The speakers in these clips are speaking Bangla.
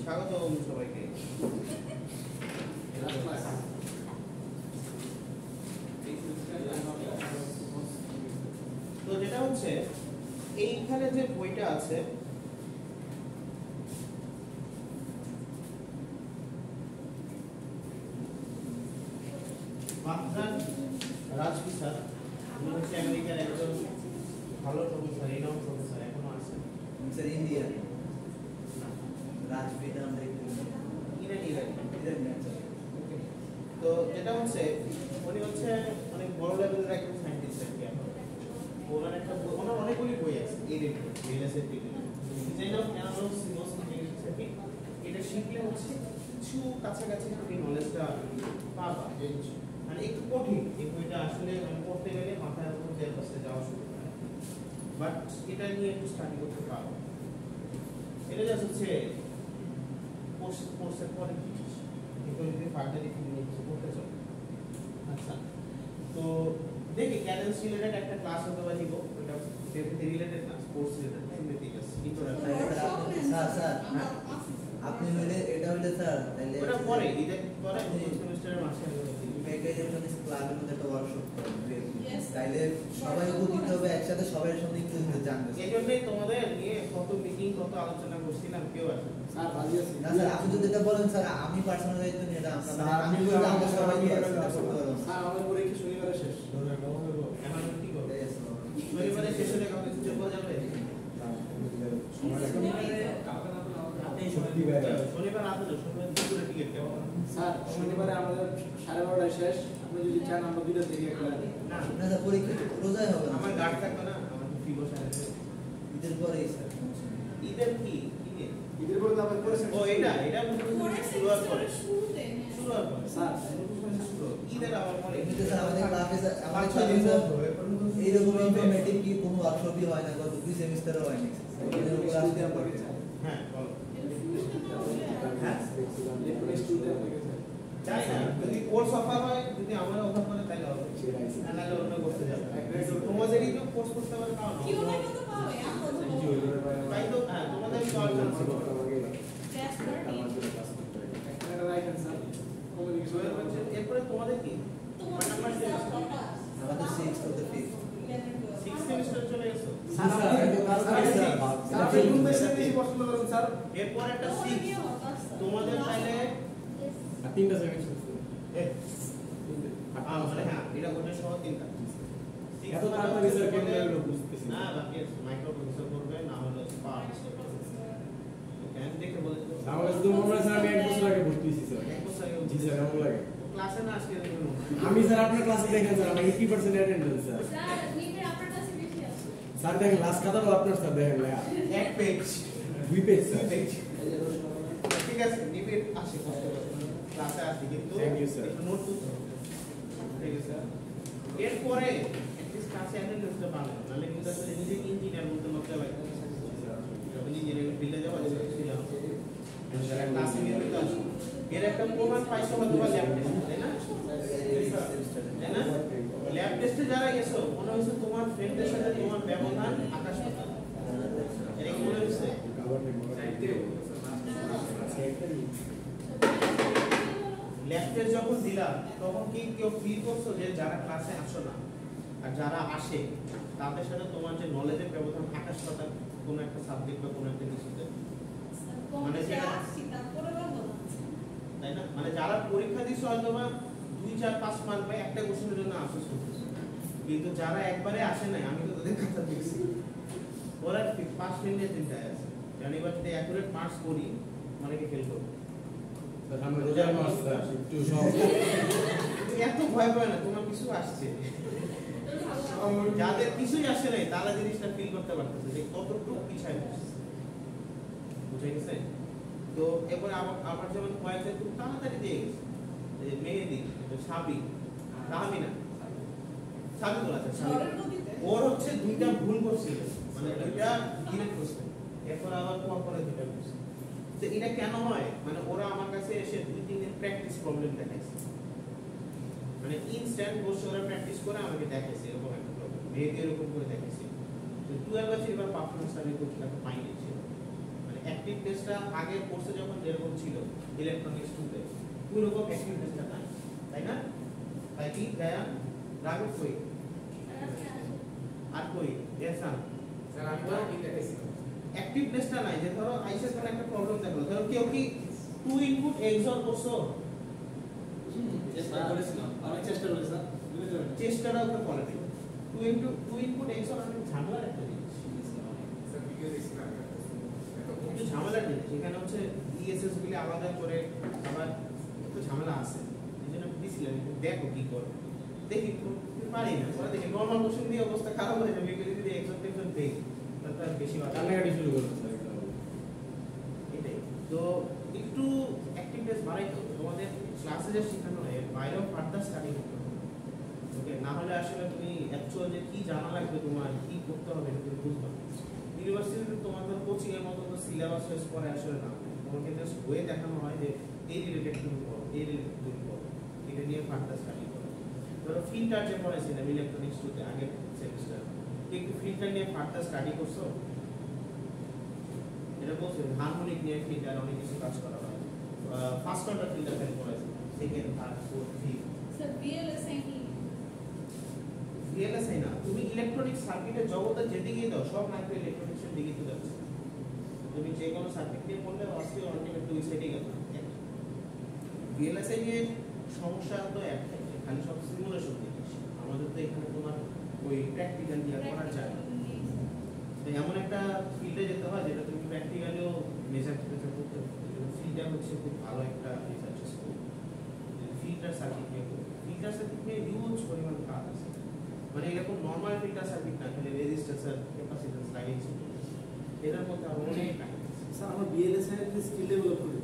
স্বাগতম সবাইকে। তো যেটা হচ্ছে এইখানে যে বইটা আছে রাজবি স্যার, উনি হচ্ছে আমেরিকার একজন ভালো প্রফেসর, এই নাম প্রফেসর এখনো আছে স্যার। ইন্ডিয়া রাজবি নাম তো যেটা হচ্ছে উনি হচ্ছে অনেক বড় লেভেলের একজন সায়েন্টিস্ট আর কি। ওনার একটা ওনার অনেকগুলি বই আছে এই related design of analogue signals থেকে। এটা শিখলে হচ্ছে কিছু কাছাকাছি তুমি নলেজটা পাবা। মানে একটু কঠিন এই বইটা আসলে পড়তে গেলে মাথার উপর দিয়ে বসতে যাওয়া শুরু করে, বাট এটা নিয়ে একটু স্টাডি করতে পারো। এটা জাস্ট হচ্ছে কোর্সের পরে জিনিস, কিন্তু যদি ফার্দার একটু নিয়ে কিছু করতে চাও। আচ্ছা, তো দেখি ক্যাডেন্স রিলেটেড একটা ক্লাস হতে পারে নিব, ওটা ডেফিনেটলি রিলেটেড না, স্পোর্টস রিলেটেড ঠিক আছে। স্যার আপনি হইলে এটা হইলে স্যার তাহলে ওটা পরে ঈদের পরে সেমিস্টারের মাঝখানে মেকানিক্যাল ক্লাবের মধ্যে একটা ওয়ার্কশপ করবেন, তাইলে সবাই উপস্থিত হবে একসাথে, সবার সঙ্গে একটু জানবে। এই জন্যই তোমাদের নিয়ে কত মিটিং কত আলোচনা করছিলাম, কেউ আছে স্যার রাজি আছি না স্যার? আপনি যদি এটা বলেন স্যার, আমি পার্সোনাল দায়িত্ব নিয়ে এটা আমি বলতে আমরা সবাই করতে পারবো। স্যার আমাদের পরীক্ষা শনিবারে শেষ, এখন কি করবে? শনিবারে শেষ হলে কাউকে ছুটি পাওয়া যাবে? শনিবার রাতে শনিবার দুপুরে টিকিট দেওয়া স্যার। শনিবারে আমাদের 12:30 শেষ, আপনি যদি চান আমরা 2টা থেকে একটা না স্যার পরীক্ষা রোজাই হবে, আমার গার্ড থাকবে না, আমার ফি বসে আছে ঈদের পরেই স্যার। ঈদের কি ঈদের পরে তো আবার করেছেন। ও এটা শুরু হওয়ার পরে স্যার ঈদের আবার পরে এমনিতে স্যার আমাদের ক্লাসে আমাদের ক্লাসে এইরকম ইনফরমেটিভ কি কোনো ওয়ার্কশপই হয় না, গত 2 সেমিস্টারও হয়নি। এর উপর আসতে হবে। হ্যাঁ বলো। হ্যাঁ জানি না যদি কোর্স অফার হয়, যদি আমার অফার করে তাহলে হবে, নাহলে অন্য করতে যাবে। তোমাদের এই কোর্স করতে পারে তাও না, তাই তো। হ্যাঁ তোমাদের চান্স আছে। এরপরে তোমাদের কি আমাদের 6th of the 5th 6 semester চলে গেছে। এরপর একটা 6 তোমাদের তাহলে 3টা সেমিস্টার। মানে হ্যাঁ এটা গোটা সহ 3টা। এত তাড়াতাড়ি স্যার কেন এগুলো বুঝতেছি না, বাকি মাইক্রো প্রসেসর করবে, না হলো পার্ট কেন দেখে বলে তো আমার কাছে তো মনে হয় স্যার আমি 1 বছর আগে ভর্তি হইছি স্যার। এক বছর আগে জি স্যার এমন লাগে। ক্লাসে না আসলে আমি স্যার আপনার ক্লাসে দেখেন স্যার আমার 80% অ্যাটেন্ডেন্স স্যার। স্যার নিচে আপনার কাছে বেশি আছে। স্যার দেখেন লাস্ট খাতাটাও আপনার স্যার দেখেন লেখা এক পেজ 2 পেজ স্যার। ঠিক আছে নিবে আসে কষ্ট করে ক্লাসে আসি, কিন্তু Thank you, sir. নোট করতে হবে। ঠিক আছে স্যার। এরপরে এটলিস্ট ক্লাসে অ্যাটেন্ডেন্সটা পাবে, নাহলে কিন্তু আসলে নিজে ইঞ্জিনিয়ার বলতে লজ্জা লাগে। যখন ইঞ্জিনিয়ারিং ফিল্ডে যাওয়া যাবে ছিল ক্লাসে নিয়ে তো আসো, এর একটা প্রমাণ পাইছো হয়তো বা ল্যাব টেস্ট, তাই না? তাই না? ল্যাব টেস্টে যারা গেছো মনে হচ্ছে তোমার ফ্রেন্ডের সাথে তোমার ব্যবধান আকাশ পাতাল। এটা কি মনে হচ্ছে? ল্যাব টেস্ট যখন দিলাম তখন কি কেউ ফিল করছো যে যারা ক্লাসে আসো না আর যারা আসে তাদের সাথে তোমার যে নলেজের ব্যবধান আকাশ পাতাল কোনো একটা সাবজেক্ট বা কোনো একটা কিছুতে, মানে যেটা তাই না? মানে যারা পরীক্ষা দিচ্ছে হয়তো বা 2, 4, 5 মার্ক বা একটা কোশ্চেনের জন্য আসে, কিন্তু যারা একবারে আসে নাই, আমি তো তাদের কথা দেখছি, ওরা 5 মিনিটের চিন্তায় আছে। জানি এবার যদি অ্যাকুরেট মার্কস করি অনেকে ফেল করবে। স্যার আমরা রোজার মাস স্যার একটু সব এত ভয় পায় না, তোমার কিছু আসছে। যাদের কিছুই আসে নাই তারা জিনিসটা ফিল করতে পারতেছে যে কতটুকু পিছায় বসছে, বুঝে গেছে? তো এবার আমার যেমন কয়েকটা খুব তাড়াতাড়ি দিয়ে গেছে, মেহেদি, সাবি, রাহামিনা, সাবি বলা আছে, ওর হচ্ছে 2টা ভুল করছিল, মানে 2টা ডিরেক্ট করছে, এরপর আবার পরে 2টা করছে। তো এটা কেন হয়? মানে ওরা আমার কাছে এসে 2-3 দিন প্র্যাকটিস প্রবলেম দেখাইছে, মানে ইনস্ট্যান্ট বসে ওরা প্র্যাকটিস করে আমাকে দেখাইছে এরকম একটা প্রবলেম, মেহেদি এরকম করে দেখাইছে। তো 12 বছর এবার পারফরমেন্স আমি খুব একটা পাইনি ছিল, মানে অ্যাক্টিভ টেস্টটা আগের কোর্সে যখন যেরকম ছিল ইলেকট্রনিক্স 2 তে ওই রকম অ্যাক্টিভ টেস্টটা নাই, তাই না? তাই কি গায়ান রাগব কই আর কই এসান স্যার আমি তো ঠিক দেখাইছিলাম অ্যাক্টিভ টেস্টটা নাই। যে ধরো আইসে কোন একটা প্রবলেম দেখলো, ধরো কেউ কি 2 ইনপুট এক্সর করছো, চেষ্টা করেছিলাম, অনেক চেষ্টা করেছি স্যার, বুঝতে পারেন চেষ্টাটাও তো করে দিল। 2 ইনপুট এক্সর অনেক ঝামেলার একটা জিনিস, স্যার ভিডিও দেখছিলাম একটু ঝামেলার জিনিস। এখানে হচ্ছে ইএসএস গুলি আলাদা করে আবার একটু ঝামেলা আছে, এই জন্য দিছিলাম দেখো কি করো। দেখি পারি না, পরে দেখি নর্মাল কোশ্চেন দিয়ে অবস্থা খারাপ হয়ে যাবে, এগুলি যদি এক্সর টেক্সর দেই তাহলে আর বেশি ভালো কান্নাকাটি শুরু করলো স্যার এটাই। তো একটু অ্যাক্টিভ টেস্ট বাড়াইতে হবে তোমাদের ক্লাসে যে শেখানো হয় এর বাইরেও ফার্দার স্টাডি করতে হবে, ওকে? না হলে আসলে তুমি অ্যাকচুয়াল যে কি জানা লাগবে তোমার কি করতে হবে এটা তুমি বুঝবে না। ইউনিভার্সিটিতে তোমাদের কোচিং এর মতো তো সিলেবাস শেষ করে আসলে না, তোমাকে জাস্ট বইয়ে দেখানো হয় যে এই রিলেটেড তুমি পড়ো, এই রিলেটেড তুমি পড়ো, এটা নিয়ে ফার্দার স্টাডি করো। ধরো ফিল্টার যে পড়াইছিলাম ইলেকট্রনিক্স 2 তে আগের সেমিস্টার, একটু ফিল্টার নিয়ে ফার্দার স্টাডি করছো? এটা বলছে হারমোনিক নিয়ে ফিল্টার অনেক কিছু কাজ করা হয়। ফার্স্ট অর্ডার ফিল্টার ফেল পড়াইছে, second third fourth fifth. Sir VLSI কি? VLSI না, তুমি ইলেকট্রনিক সার্কিটের জগতে যেদিকেই দাও সব মাইক্রো ইলেকট্রনিক্সের দিকে তো যাচ্ছে। তুমি যে কোনো সার্কিট নিয়ে পড়লে অবশ্যই আলটিমেট দুই সাইডেই গেল। VLSI নিয়ে সমস্যা তো একটাই, খালি সব সিমুলেশন দেখিস। আমাদের তো এখানে তোমার ওই প্র্যাকটিক্যাল দিয়ে করা যায় না। তো এমন একটা ফিল্ডে যেতে হয় যেটা তুমি প্র্যাকটিক্যালিও মেজার টেজার করতে পারো। ফিল্ডটা হচ্ছে খুব ভালো একটা রিসার্চ স্কোপ। ফিল্টার সার্কিট নিয়ে ফিল্টার সার্কিট নিয়ে হিউজ পরিমাণ কাজ আছে, মানে এরকম নর্মাল ফিল্টার সার্কিট না, খালি রেজিস্ট্যান্স আর ক্যাপাসিট্যান্স লাইন এটার মধ্যে আরো অনেক কাজ আছে। স্যার আমরা বিএলএসআই এর যে স্কিল ডেভেলপ করি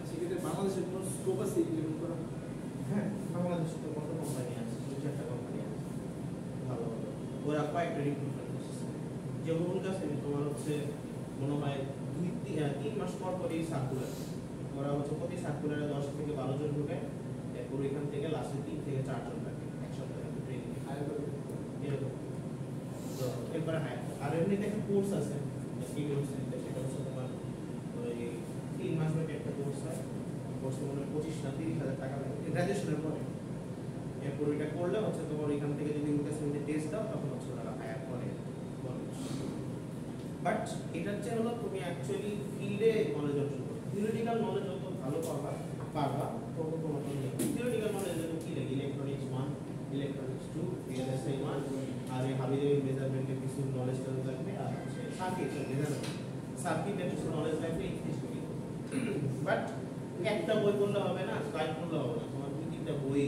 সেক্ষেত্রে বাংলাদেশের কোনো স্কোপ আছে ইমপ্লিমেন্ট করা? হ্যাঁ, বাংলাদেশে তো কত কোম্পানি আছে, 2-4টা কোম্পানি আছে ভালো ভালো, ওরা কয়েকটা রিক্রুটমেন্ট করছে। যেমন কাছে তোমার হচ্ছে মনে হয় 2-3 মাস পর পরই সার্কুলার, ওরা হচ্ছে প্রতি সার্কুলারে 10 থেকে 12 জন ঢুকে, এরপর এখান থেকে লাস্টে 3 থেকে 4 জন রাখে এক সপ্তাহে ট্রেনিং এরকম। তো এরপরে হ্যাঁ, আর এমনিতে একটা কোর্স আছে ইউনিভার্সিটিতে, সেটা হচ্ছে তোমার ওই 3 মাস ব্যাপী একটা কোর্স হয়। কোর্সে মনে হয় 25 না 30,000 টাকা লাগে গ্রাজুয়েশনের পরে। এরপর এটা করলে হচ্ছে তোমার এখান থেকে যদি ইউনিভার্সিটিতে টেস্ট দাও তখন হচ্ছে ওরা হায়ার করে। বাট এটা হচ্ছে হলো তুমি অ্যাকচুয়ালি ফিল্ডে নলেজ অর্জন করো। থিওরিটিক্যাল নলেজ যত ভালো পারবা তত তোমার থিওরিটিক্যাল নলেজ যেন কি লাগে ইলেকট্রনিক্স 1, ইলেকট্রনিক্স 2, VLSI 1, আর এই হাবিজাবি মেজারমেন্টের কিছু নলেজ লাগবে, আর হচ্ছে সার্কিটের কিছু নলেজ লাগবে। বাট একটা বই পড়লে হবে না, স্লাইড পড়লে হবে না, তোমার 2-3টা বই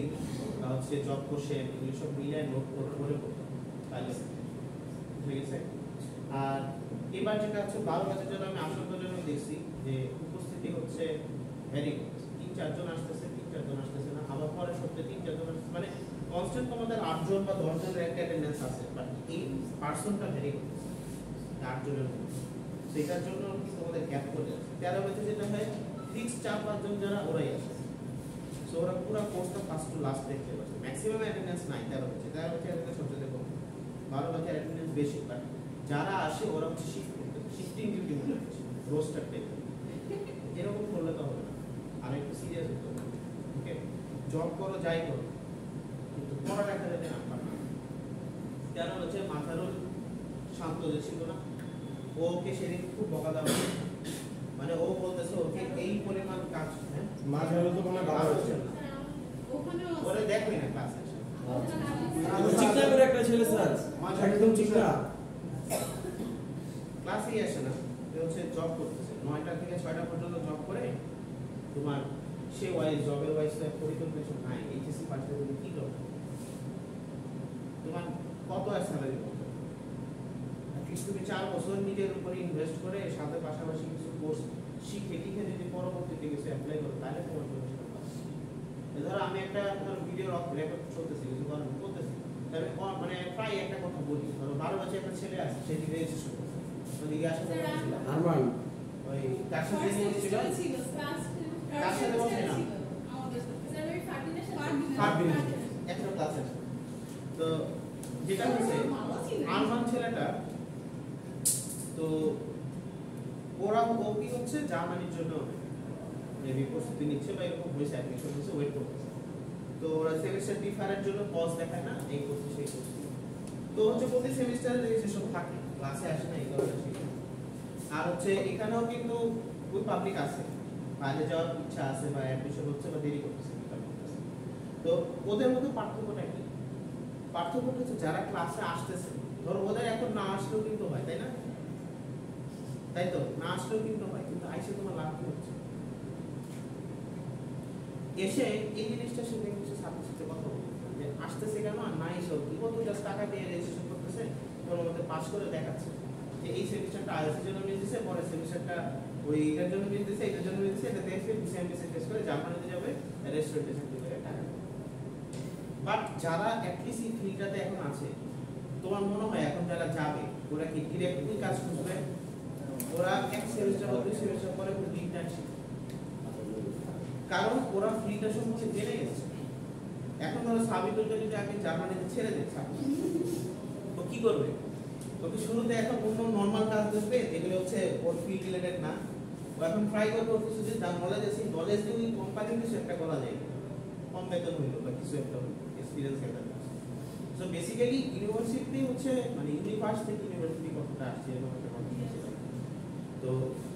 হচ্ছে জব কোর্সে এগুলো সব মিলিয়ে নোট করে পড়তে তাহলে ঠিক আছে। আর এবার যেটা হচ্ছে 12 ব্যাচের জন্য আমি আশঙ্কার জন্য দেখছি যে উপস্থিতি হচ্ছে ভ্যারি করতেছে, 3-4 জন আসতেছে, 3-4 জন আসতেছে না, আবার পরে সপ্তাহে 3-4 জন আসতেছে, মানে কনস্ট্যান্ট তোমাদের 8 জন বা 10 জনের একটা অ্যাটেন্ডেন্স আছে, বাট এই পার্সনটা ভ্যারি করতেছে 8 জনের মধ্যে। সেটার জন্য কি তোমাদের গ্যাপ করে যাচ্ছে। 13 ব্যাচে যেটা হয় ফিক্স 4-5 জন যারা ওরাই আসে, সো ওরা পুরো কোর্সটা ফার্স্ট টু লাস্ট দেখতে পাচ্ছে। ম্যাক্সিমাম অ্যাটেন্ডেন্স নাই 13 ব্যাচে, 13 ব্যাচে অ্যাটেন্ডেন্স সবচেয়ে কম, 12 ব্যাচে অ্যাটেন্ডেন্স বেশি, বাট যারা আসে ওরা হচ্ছে শিফটিং ডিউটি মনে হচ্ছে রোস্টার টাইপ। এরকম করলে তো হবে না, আর একটু সিরিয়াস হতে হবে। ওকে, জব করো যাই করো কিন্তু পড়ালেখা যাতে না পারে। কেন হচ্ছে মাথারুল শান্ত যে ছিল না, ওকে সেদিন খুব বকা দেওয়া হয়েছে, মানে ও বলতেছে ওকে এই পরিমাণ কাজ, হ্যাঁ মাঝারুল তো কোনো ভালো হচ্ছে না, ওখানেও ওরে দেখবি না ক্লাস আছে ঠিকঠাক করে একটা ছেলে স্যার একদম ঠিকঠাক ক্লাসেই আসে না, সে হচ্ছে জব করতেছে 9টা থেকে 6টা পর্যন্ত জব করে। তোমার সে ওয়াইজ জবের ওয়াইজ পরিকল্পনা নাই, এইচএসসি পাস করে তুমি কি করবে, তোমার কত আর স্যালারি পাবে? অ্যাটলিস্ট তুমি 4 বছর নিজের উপরে ইনভেস্ট করে সাথে পাশাপাশি কিছু কোর্স শিখে টিখে যদি পরবর্তীতে কিছু অ্যাপ্লাই করো তাহলে তোমার জন্য সেটা পাবে। ধরো আমি একটা ভিডিও রেকর্ড চলতেছি, কিছু করতেছি, তাহলে মানে প্রায় একটা কথা বলি, ধরো 12 বছর একটা ছেলে আছে, সে রেজিস্ট্রেশন করছে, ওদিকে আসে আরমান ওই তার সাথে ছিল তার সাথে বসে না একটা ক্লাস আছে। তো যেটা হচ্ছে আরমান ছেলেটা, তো ওরা ও কি হচ্ছে জার্মানির জন্য মেবি প্রস্তুতি নিচ্ছে বা এরকম হয়েছে অ্যাডমিশন হয়েছে ওয়েট করতেছে। তো ওরা সেমিস্টার ডিফারের জন্য পজ দেখায় না, এই করছে সেই করছে। তো হচ্ছে প্রতি সেমিস্টারে রেজিস্ট্রেশন থাকে, ক্লাসে আসে না এই ধরনের শিক্ষা। আর হচ্ছে এখানেও কিন্তু ওই পাবলিক আছে, বাইরে যাওয়ার ইচ্ছা আছে বা অ্যাডমিশন হচ্ছে বা দেরি করতেছে। তো ওদের মধ্যে পার্থক্যটা কি? পার্থক্যটা হচ্ছে যারা ক্লাসে আসতেছে, ধরো ওদের এখন না আসলেও কিন্তু হয়, তাই না? তাই তো, না আসলেও কিন্তু হয়, কিন্তু আইসে তোমার লাভ কি হচ্ছে? এসে এই জিনিসটা শিখে কিছু ছাত্রের সাথে কথা বলতে যে আসতেছে কেন আর না এসেও কি ও তো জাস্ট টাকা দিয়ে রেজিস্ট্রেশন করতেছে, কোনো মধ্যে পাস করে দেখাচ্ছে যে এই সেমিস্টারটা আইএলটিএস জন্য মিস দিছে, পরের সেমিস্টারটা ওই এটার জন্য মিস দিছে, এটার জন্য মিস দিছে, এটা দেখে বিসিএমবিসি টেস্ট করে জার্মানিতে যাবে, রেজিস্ট্রেশন সার্টিফিকেট টাকা। বাট যারা অ্যাটলিস্ট এই ফিল্ডটাতে এখন আছে, তোমার মনে হয় এখন যারা যাবে ওরা কি ডিরেক্টলি কাজ করবে? ওরা এক সেমিস্টার বা দুই সেমিস্টার পরে পুরো ইন্টার্নশিপ, কারণ ওরা ফিল্ডটা সম্পর্কে জেনে গেছে। এখন ধরো সাবিকুলকে যদি আগে জার্মানিতে ছেড়ে দেয় তো কি করবে? ওকে শুরুতে এখন অন্য নর্মাল কাজ দেখবে যেগুলো হচ্ছে ওর ফিল্ড রিলেটেড না, ও এখন ট্রাই করবে ওর কিছু যা নলেজ আছে সেই নলেজ দিয়ে ওই কোম্পানির কিছু একটা করা যায়, কম বেতন হইলো বা কিছু একটা এক্সপিরিয়েন্স একটা। সো বেসিক্যালি ইউনিভার্সিটি হচ্ছে মানে ইউনিভার্স থেকে ইউনিভার্সিটি কথাটা আসছে এরকম একটা কথা ছিল। তো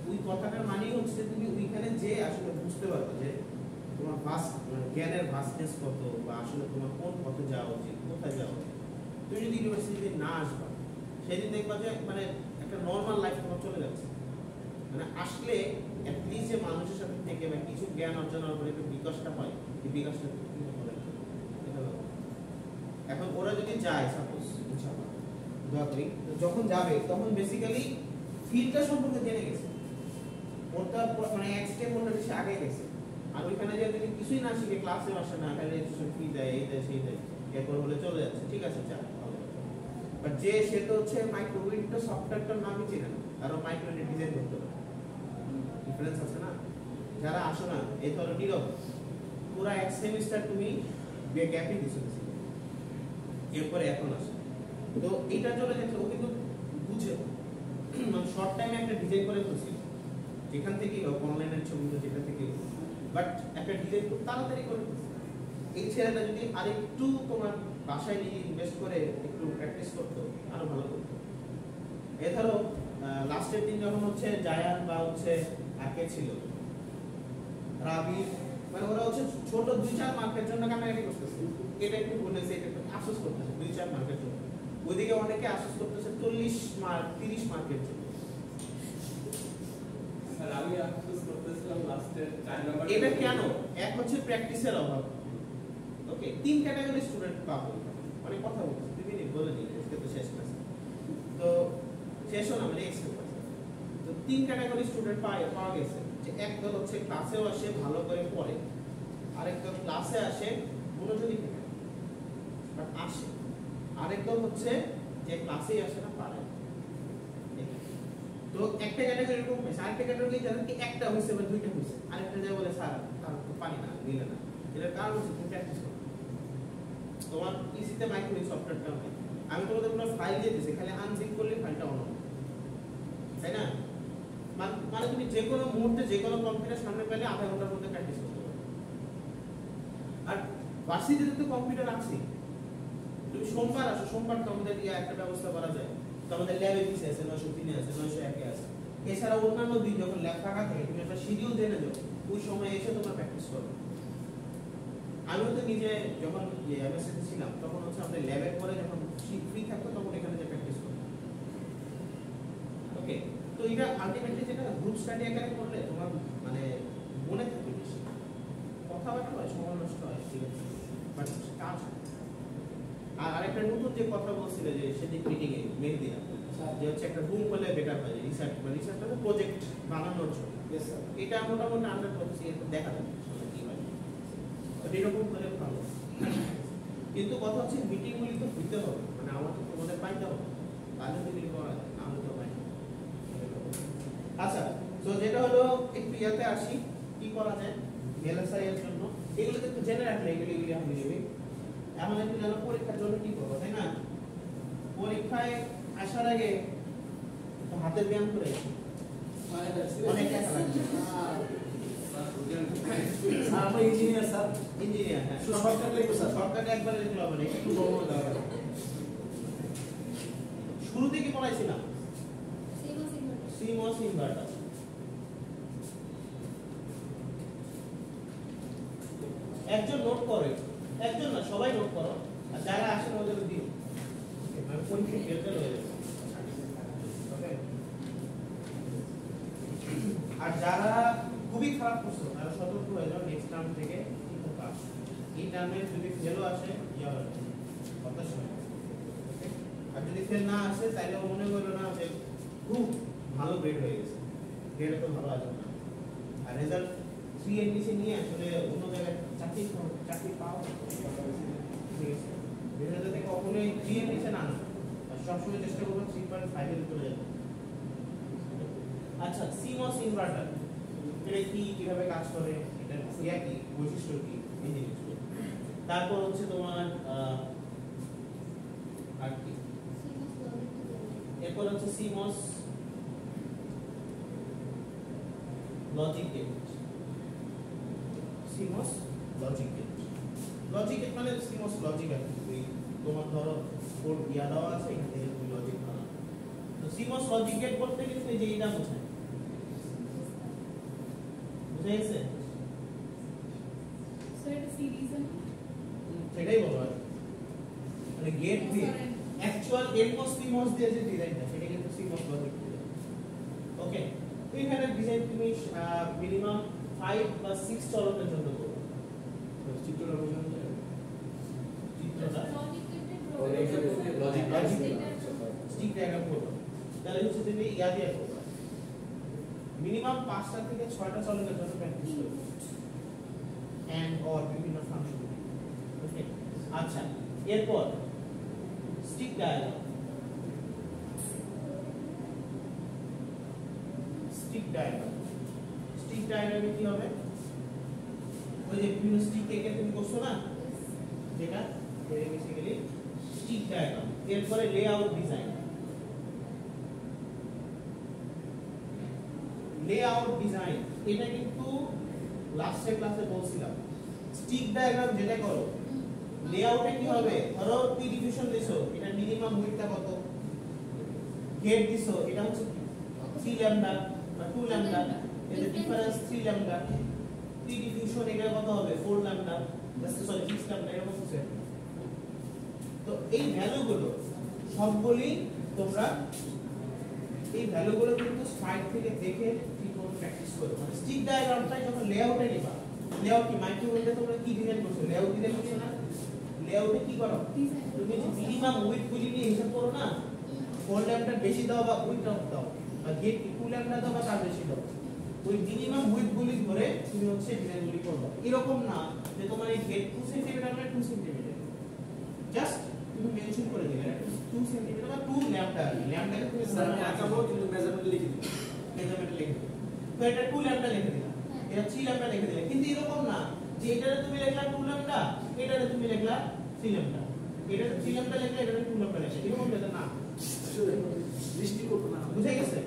ওই কথাটার মানে হচ্ছে তুমি ওইখানে যে আসলে বুঝতে পারবে যে তোমার জ্ঞানের ভাস্টনেস কত বা আসলে তোমার কোন পথে যাওয়া উচিত, কোথায় যাওয়া উচিত। তুমি যদি ইউনিভার্সিটিতে না আসবা সেদিন দেখবা যে মানে একটা নর্মাল লাইফ তোমার চলে যাচ্ছে। মানে আসলে অ্যাটলিস্ট যে মানুষের সাথে থেকে বা কিছু জ্ঞান অর্জনের পরে একটু বিকাশটা হয়, এই বিকাশটা কিন্তু হবে। এখন ওরা যদি যায় সাপোজ যখন যাবে তখন বেসিক্যালি ফিল্ডটা সম্পর্কে জেনে গেছে, ওটা মানে এক স্টেপ ওটা বেশি আগে গেছে। আর ওইখানে যে যদি কিছুই না শিখে ক্লাসে আসে না, খালি রেজিস্ট্রেশন ফি দেয়, এই দেয় সেই দেয়, এরপর হলে চলে যাচ্ছে, ঠিক আছে যা ভালো। বাট যে সে তো হচ্ছে মাইক্রোউইন্ডটা সফটওয়্যারটার নামই চিনে না, আরো মাইক্রোউইন্ড ডিজাইন করতে হবে, ডিফারেন্স আছে না? যারা আসো না এই ধরো নীরব, পুরা এক সেমিস্টার তুমি গ্যাপই দিছো, এরপরে এখন আসে। তো এইটার জন্য দেখো ও কিন্তু বুঝে মানে শর্ট টাইমে একটা ডিজাইন করে ফেলছিল, যেখান থেকে অনলাইনের ছবি যেটা থেকে, বাট একটা ডিজাইন খুব তাড়াতাড়ি করে ফেলছে। এই ছেলেটা যদি আরেকটু তোমার বাসায় নিয়ে ইনভেস্ট করে একটু প্র্যাকটিস করতো আরো ভালো করতো। এ ধরো লাস্টের দিন যখন হচ্ছে জায়ান বা হচ্ছে আকে ছিল রাবি, মানে ওরা হচ্ছে ছোট 2-4 মার্কের জন্য কানাকাটি করতেছে, এটা একটু বলেছে, এটা একটু আফসোস করতেছে 2-4 মার্কের জন্য। ওইদিকে অনেকে আফসোস করতেছে 40 মার্ক 30 মার্কের জন্য। স্যার আমি আফসোস করতেছিলাম লাস্টে 4 নাম্বার। এটা কেন? এক হচ্ছে প্র্যাকটিসের অভাব। ওকে, 3 ক্যাটাগরি স্টুডেন্ট পাবো, মানে কথা বলছি 2 মিনিট বলে দিই, আজকে তো শেষ ক্লাস। তো শেষও না মানে এক্সপেক্ট করছি। তো 3 ক্যাটাগরি স্টুডেন্ট পাওয়া গেছে, যে একদল হচ্ছে ক্লাসেও আসে ভালো করে পড়ে, আরেকদল ক্লাসে আসে মনোযোগী থাকে বাট আসে, আরেকদল হচ্ছে যে ক্লাসেই আসে না পারে। তো একটা ক্যাটাগরি এরকম হয়েছে, আরেকটা ক্যাটাগরি যাদের কি একটা হয়েছে বা দুইটা হয়েছে, আরেকটা যায় বলে স্যার তার তো পারি না, মিলে না। এটার কারণ হচ্ছে তুমি প্র্যাকটিস করো। তোমার ইসিতে মাইক্রোওয়েভ সফটওয়্যারটা হয়, আমি তোমাদের পুরো ফাইল দিয়ে দিয়েছি, খালি আনজিপ করলে ফাইলটা অন হবে, তাই না? মানে তুমি যে কোনো মুহূর্তে যে কোনো কম্পিউটার সামনে পেলে আধা ঘন্টার মধ্যে প্র্যাকটিস করতে পারো। আর ভার্সিটিতে তো কম্পিউটার আছে, তুমি সোমবার আসো, সোমবার তো আমাদের একটা ব্যবস্থা করা যায়, তো আমাদের ল্যাবে পিসে আছে 903 আছে 901 আছে। এছাড়া অন্যান্য দিন যখন ল্যাব ফাঁকা থাকে তুমি একটা শিডিউল জেনে যাও, ওই সময় এসে তোমার প্র্যাকটিস করো। আমিও তো নিজে যখন এমএসসিতে ছিলাম তখন হচ্ছে আমাদের ল্যাবের পরে যখন ফ্রি থাকতো তখন এখানে যে প্র্যাকটিস করতাম। ওকে, তো এটা আলটিমেটলি যেটা গ্রুপ স্টাডি আকারে করলে তোমার মানে মনে থাকে বেশি, কথাবার্তা হয়, সময় নষ্ট হয়, ঠিক আছে, বাট কাজ হয়। আর আরেকটা নতুন যে কথা বলছিল যে সেদিন মিটিং এ মেহেদিরা, যে হচ্ছে একটা রুম হলে বেটার হয়, রিসার্চ মানে রিসার্চ মানে প্রজেক্ট বানানোর জন্য। এটা মোটামুটি 100% দেখা যাবে কি হয়, তো এরকম হলে ভালো। কিন্তু কথা হচ্ছে মিটিং গুলি তো হইতে হবে, মানে আমাদের তোমাদের পাইতে হবে, তাহলে তো মিটিং করা যায়, না হলে তো পাই। আচ্ছা, তো যেটা হলো একটু ইয়াতে আসি, কি করা যায় এলএসআই এর জন্য, এগুলো তো একটু জেনে রাখলে এগুলি আমি নেবে। এখন একটু জানো পরীক্ষার জন্য কি করবো, তাই না? পরীক্ষায় আসার আগে হাতের ব্যায়াম করে অনেক টাকা লাগবে। আমরা ইঞ্জিনিয়ার স্যার, ইঞ্জিনিয়ার, হ্যাঁ, শর্টকাট লিখবো স্যার। শর্টকাটে একবার লিখলে হবে না, একটু বড় বড় দেওয়া হবে। শুরুতে কি পড়াইছিলাম? CMOS inverter. একজন নোট করে, একজন না, সবাই নোট করো, আর যারা আসেন ওদের দিও। আমি পরীক্ষা ফেলতে হয়ে যাবে। ওকে, আর যারা খুবই খারাপ করছো তারা সতর্ক হয়ে যাও, নেক্সট টার্ম থেকে কিন্তু পাস। এই টার্মে যদি ফেলও আসে ইয়া হবে, হতাশ হবে। আর যদি ফেল না আসে তাহলে মনে করো না যে খুব ভালো গ্রেড হয়ে গেছে, গ্রেড তো ভালো আসবে না। আর রেজাল্ট 3 এর নিচে নিয়ে আসলে অন্য জায়গায় চাকরি পাও, ঠিক আছে? রেজাল্ট থেকে কখনোই 3 এর নিচে না, আর সবসময় চেষ্টা করবো 3.5 এর উপরে যেতে। আচ্ছা, CMOS ইনভার্টার এটা কি, কিভাবে কাজ করে, এটা ক্রিয়া কি, বৈশিষ্ট্য কি, এই জিনিসগুলো। তারপর হচ্ছে তোমার আর কি, এরপর হচ্ছে CMOS logic gate. CMOS logic gate, logic gate মানে CMOS লজিক আর কি। তোমার ধরো কোড ইয়া দেওয়া আছে, এখান থেকে তুমি লজিক বানাও। তো CMOS লজিক গেট বলতে গেলে যে এটা বোঝায়, বুঝে গেছে? সেটাই বলো আর কি। মানে গেট দিয়ে অ্যাকচুয়াল NMOS PMOS দিয়ে যে ডিজাইনটা, সেটা কিন্তু CMOS লজিক ডিজাইন। ওকে, তো এখানে ডিজাইন তুমি মিনিমাম 5 বা 6 চলকের জন্য করবে। চিত্রটা বোঝানো যায়? চিত্রটা স্টিক ডায়াগ্রাম করবে, তাহলে হচ্ছে তুমি ইয়া দিয়ে করবে। মিনিমাম 5টা থেকে 6টা চলকের জন্য প্র্যাকটিস করবে, এন্ড অর বিভিন্ন ফাংশন। ওকে, আচ্ছা, এরপর stick diagram. Stick diagram, stick ডায়াগ্রামে কি হবে? ওই যে বিভিন্ন স্টিক একে তুমি করছো না, যেটা বেসিক্যালি স্টিক ডায়াগ্রাম। এরপরে লেআউট ডিজাইন। লেআউট ডিজাইন এটা কিন্তু লাস্টের ক্লাসে বলছিলাম। স্টিক ডায়াগ্রাম যেটা করো, লেআউটে কি হবে? ধরো পি ডিভিশন দিছো, এটা মিনিমাম উইডথটা কত, গেট দিছো, এটা হচ্ছে 3 ল্যাম্বডা বা 2 ল্যাম্বডা, এর ডিফারেন্স 3 ল্যাম্বডা। পি ডিভিশন এটা কত হবে? 4 ল্যাম্বডা, সরি 6 ল্যাম্বডা, এরকম কিছু। তো এই ভ্যালুগুলো সবগুলোই তোমরা, এই ভ্যালুগুলো কিন্তু সাইড থেকে দেখে ঠিক করে প্র্যাকটিস করো। মানে স্টিক ডায়াগ্রামটা যখন লেআউটে নিবা, লেআউট কি মাইক্রোওয়েভে তোমরা কি ডিজাইন করছো? লেআউট ডিজাইন করছো না? লেআউটে কি করো? তুমি যে মিনিমাম উইডথ গুলি নিয়ে হিসাব করো না, 4 ল্যাম্বডা বেশি দাও বা উইডথ দাও, বা গেট 2 ল্যাম্বডা দাও বা তার বেশি দাও, ওই মিনিমাম উইডথ গুলি ধরে তুমি হচ্ছে ডিজাইনগুলি করবে। এরকম না যে তোমার এই গেট 2 সেন্টিমিটার মানে 2 সেন্টিমিটার, জাস্ট তুমি মেনশন করে দিলে 2 সেন্টিমিটার বা 2 ল্যাম্বডা। ল্যাম্বডাকে তুমি স্যার আমি আঁকাবো কিন্তু মেজারমেন্ট লিখে দিই, মেজারমেন্ট লিখে দিলে, তো এটা 2 ল্যাম্বডা লিখে দিলা, এটা 3 ল্যাম্বডা লিখে দিলে। কিন্তু এরকম না যে এটারে তুমি লিখলা 2 ল্যাম্বডা, এটারে তুমি লিখলা 3 ল্যাম্বডা, এটারে 3 ল্যাম্বডা লিখলে এটারে 2 ল্যাম্বডা লিখলে, এরকম এটা না। আসলে দৃষ্টিকোণ না, বুঝে গেছে?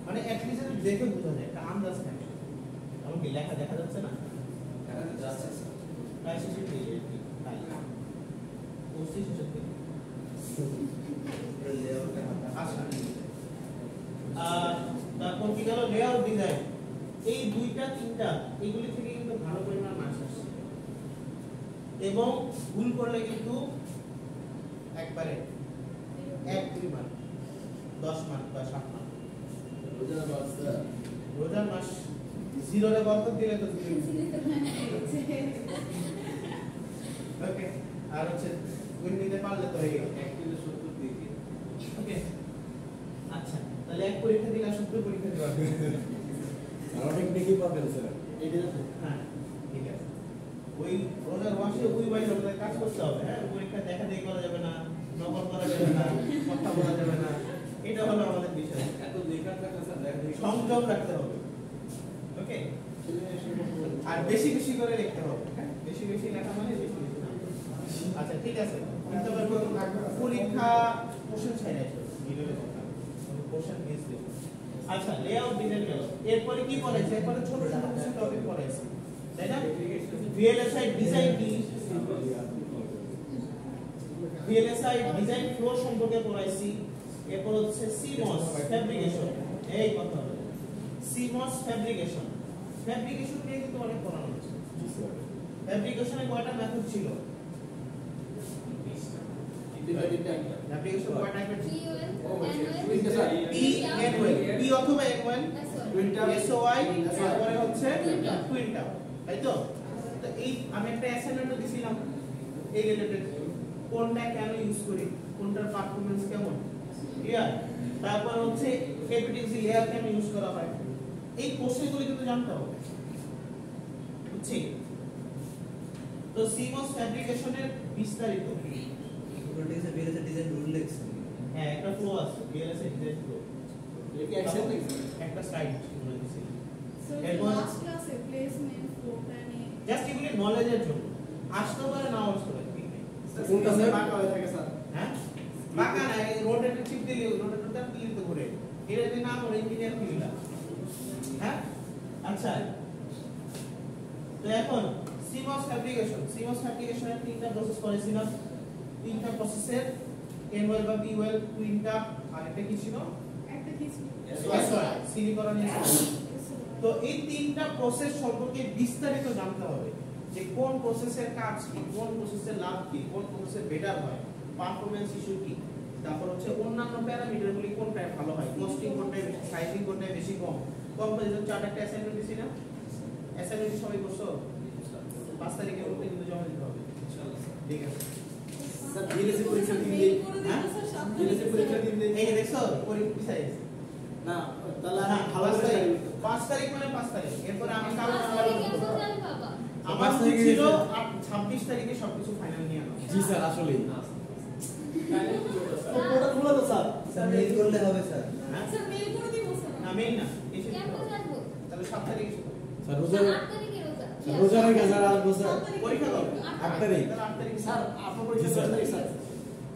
মানে অ্যাটলিস্ট দেখে বোঝা যায়, একটা আন্দাজ থাকে। এমন কি লেখা দেখা যাচ্ছে না? যাচ্ছে স্যার। প্রায় শেষের দিকে তাই কোর্সই শেষের দিকে। আচ্ছা, তারপর কি গেল? Layout design. এই 2টা 3টা এগুলি থেকে কিন্তু ভালো পরিমাণ মার্কস আসছে, এবং ভুল করলে কিন্তু একবারে 1-2 মার্ক, 10 মার্ক বা 7 মার্ক। রোজার মাস 0 রে বরকত দিলে তো 0। ওকে, আর হচ্ছে গুণ নিতে পারলে তো হয়ে গেল 1 কিলো 70 দিকে। ওকে, আচ্ছা, তাহলে এক পরীক্ষা দিলে 70 পরীক্ষা দিবা। অনেক দেখি পাবেন স্যার, এটা হ্যাঁ, ঠিক আছে। ওই রোজার মাসে ওই ওয়াইজ আমাদের কাজ করতে হবে। হ্যাঁ, পরীক্ষা দেখা দেখি করা যাবে না, নকল করা যাবে না, কথা বলা যাবে না, এটা হলো আমাদের বিষয়। এত লেখা থাকলে স্যার দেখা দেখি সংযম রাখতে হবে। ওকে, আর বেশি বেশি করে লিখতে হবে। হ্যাঁ, বেশি বেশি লেখা মানে বেশি বেশি না। আচ্ছা, ঠিক আছে। কিন্তু পরীক্ষা কোশ্চেন ছাড়া আছে, মিডলে কথা কোশ্চেন মিস দেব। আচ্ছা লেআউট ডিজাইন গেল, এরপরে কি পড়াইছে? এরপরে ছোট ছোট কিছু টপিক পড়াইছে, তাই না? ভিএলএসআই ডিজাইন কি, ভিএলএসআই ডিজাইন ফ্লো সম্পর্কে পড়াইছি। এরপর হচ্ছে সিমস ফ্যাব্রিকেশন, এই কথা হলো সিমস ফ্যাব্রিকেশন। ফ্যাব্রিকেশন নিয়ে কিন্তু অনেক পড়ানো হচ্ছে। ফ্যাব্রিকেশনে কয়টা মেথড ছিল? ফ্যাব্রিকেশন কয়টা টাইপের ছিল? পি এনওয়েল, পি অথবা এনওয়েল, এসওআই, তারপরে হচ্ছে টুইনটা, তাই তো? তো এই আমি একটা অ্যাসাইনমেন্ট দিছিলাম এই রিলেটেড, কোনটা কেন ইউজ করি, কোনটার পারফরম্যান্স কেমন, ক্লিয়ার? তারপর হচ্ছে এপিডিসি লেয়ার কেন ইউজ করা হয়, এই কোশ্চেনগুলো কিন্তু জানতে হবে, বুঝছি? তো সিমস ফ্যাব্রিকেশনের বিস্তারিত প্রোটেক্টে ভিএলএসআই ডিজাইন রুল লেখছে। হ্যাঁ একটা ফ্লো আছে, ভিএলএসআই ডিজাইন ফ্লো, একে অ্যাকসেপ্ট একটা স্লাইড বলে দিছি। So এরপর last class placement floor planning. Just এগুলি নলেজের জন্য, আসতে পারে নাও আসতে পারে, কোনটা স্যার বাঁকা হয়ে থাকে স্যার? হ্যাঁ বাঁকা না, এই রোটেটর চিপ দিলে রোটেটরটা ক্লিক তো করে, এটা যদি না করে ইঞ্জিনিয়ার কি না, হ্যাঁ? আচ্ছা তো এখন সিমস ফ্যাব্রিকেশনের তিনটা প্রসেস করেছিলাম, তিনটা প্রসেসের এনওয়েল বা পিওয়েল, টুইনটা, আর একটা কি ছিল? একটা কিছু সিলিকন। তো এই তিনটা প্রসেস সম্পর্কে বিস্তারিত জানতে হবে, যে কোন প্রসেসের কাজ কি, কোন প্রসেসের লাভ কি, কোন প্রসেসের বেটার হয়, পারফরম্যান্স ইস্যু কি, তারপর হচ্ছে অন্যান্য প্যারামিটারগুলি কোনটায় ভালো হয়, কস্টিং কোনটায় বেশি, সাইজিং কোনটায় বেশি কম। কম্পারিজন চার্ট একটা অ্যাসাইনমেন্ট দিছি না? অ্যাসাইনমেন্ট সবাই করছো? 5 তারিখের মধ্যে কিন্তু জমা দিতে হবে, ঠিক আছে? স্যার ভিএলএসআই পরীক্ষা দিন দিই। হ্যাঁ ভিএলএসআই পরীক্ষা দিন দিই। এই যে দেখছো পরীক্ষা পিছাই আছে না তাহলে না, আমি ভালো করে জানি। 5 তারিখ মানে 5 তারিখ, এরপর আমি কাল আমার 5 তারিখে ছিল গেছে। 26 তারিখে সবকিছু ফাইনাল নিয়ে আনা। জি স্যার আসলেই পোর্টাল খুলে তো স্যার। স্যার মেইল করলে হবে স্যার। হ্যাঁ স্যার মেল করে দিব স্যার। না মেইন না, এসে তাহলে 7 তারিখে শুরু। স্যার রোজার আগে স্যার আসবো স্যার। পরীক্ষা কবে? 8 তারিখ। তাহলে 8 তারিখ স্যার আপনার পরীক্ষা জি, স্যার। 7 তারিখ স্যার।